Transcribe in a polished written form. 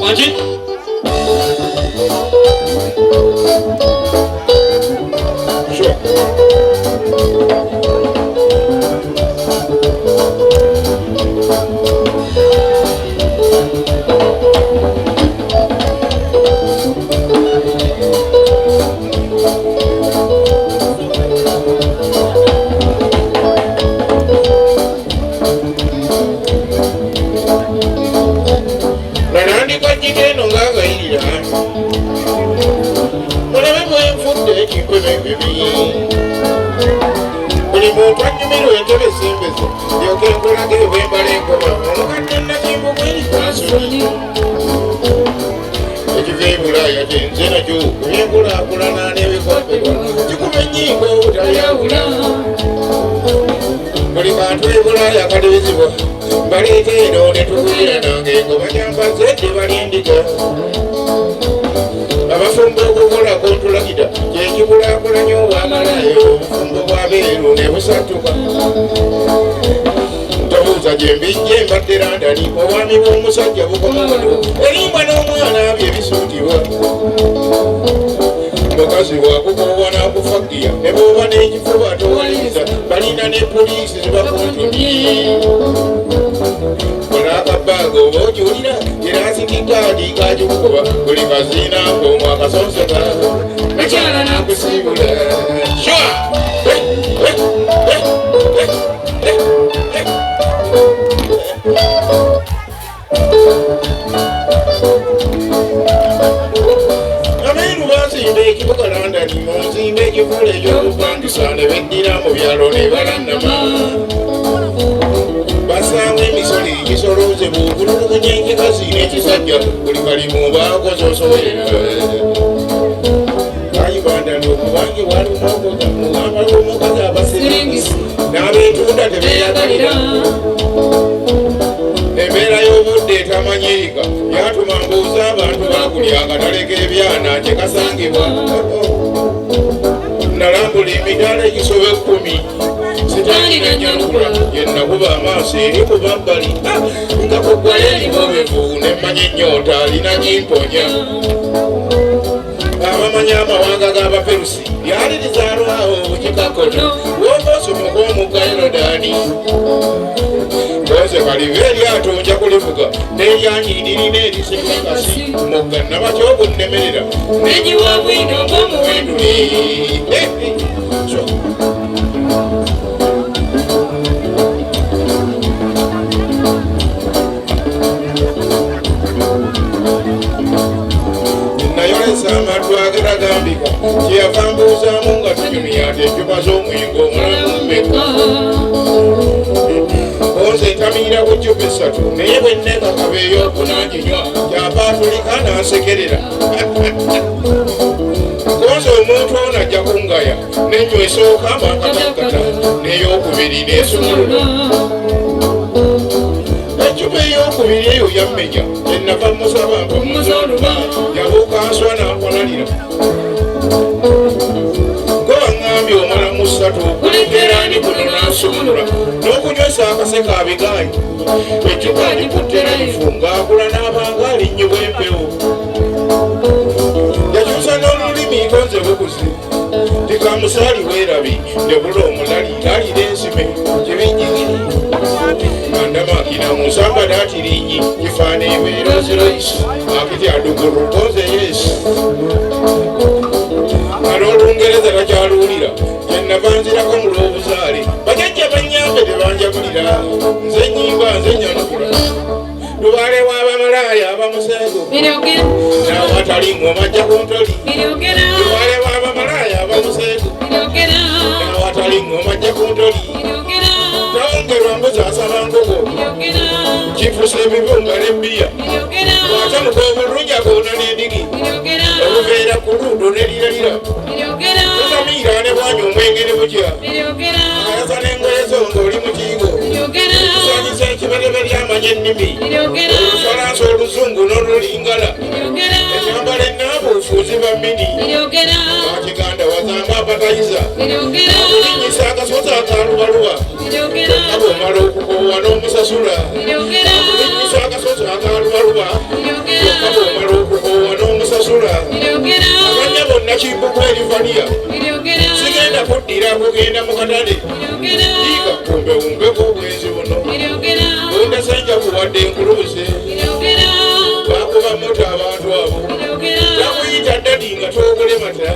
Wanji? Sure. Musajja bukomodo elimba n'omwana byebisuutibwa mukazi wakukubona kufagiya ne bwoba n'ekifuba towaliriza balina ne poliisi zibakontroli kola akabaaga oba okiwulira erasikikaadi kagikukuba buli kaziina ng'omw akasonseka nakyala nakusiibula munzimbe ekivula ekyokupangisa ne beddira mu byalo ne balannama basanga emisolo egisoloozebwa okululugunya enkikazi n'ekisajja buli kalimu baakoze osobolera kayibanda ndiokubange walumwogoga mugamba lw'omukazi abasiringisi n'abeetunda tebeeyagalira embeera y'obudde etamanyirika yatuma mbuuza abantu bakulya akatale k'ebyana kyekasangibwa nalambula emidaala egisoba 10 sitaani nanyanukula yennakuba amaaso eri ku mabbali nga kuggwala eribobevu nemmanya ennyota alina nyimponya abamanyi amawanga g'abaperusi lyali lizaalwawo bukikakono wobaosomoka omugga yorodani koze kaliva eryato nja kulivuga n'eryanyidirina erisekakasi mugga nabakyokunnemerera negiwa bwino ng'omuwenduli nayolesa amaddu ageragambika kyeyava mbuuzaamu nga tunyumyate enjuba z'omwenge omulamummeka Oze ntamira ku jjuba 3 naye bwe nnekakaba ey'okunanjinywa kyava atulika n'ansekerera koze omuntu ono ajja kungaya n'ennywa esooka amakatakkata n'ey'okubiri n'esumulula ejjuba ey'okubiri eyo yammenya ennava musaba mpamuza oluba yabuuka nswa n'ampalalira gobaŋŋambye omalamu 3 okuleetera ndi kuno n'asumulula n'okunywesa akaseka abigaanyi ejjuba agikuttera ifu ng'akula n'abanga alinnyibwa empewo yakyusa n'olulimi ngonze bukuzi tikamusaali weerabi ndebula omulali lalira ensime kibinjigiri andamakina musamba daatirinyi kifaana ebeeroziroisi akiti adugurukoze yesu al'olungereza takyaluwulira kyenava nzirako mu lw'obuzaale bajajja bannyambe tebanjabulira nze nnyimba nze nyanukula lubaale w'abamalaaya abamusego n'awatali ngoma ajja ku ntoli lubaale w'abamalaaya abamusego n'awatali ngoma ajja ku ntoli tawongerwa mbuzi asaba nkogo kifusa ebibunga n'ebbiya bw'atamuka obulungi akoona n'endigi obuveera ku lundo neliralira tutamiira ne bwanya omwenge ne butya ayasa n'engoye zo ng'oli mu kiigo tusanyisa ekibereberi amanya ennimi olufalansa oluzungu n'olulingala enyambala ennaabuufu ziba mini akiganda wazamba apatayiza akulinyisa akasozi akalubaluba abo omala okukoowa n'omusasula akulinyisa akasozi akalubaluba kuba kyokka bw'omala okukoowa n'omusasula abanya bonna kimbuku erifaliya sigenda kuddira kugenda mu katale yiga kumbewumbeko obwenzi buno bundasajja kuwadde enkuluze bakuba moto abantu abo bakuyita ddadi nga tookulemata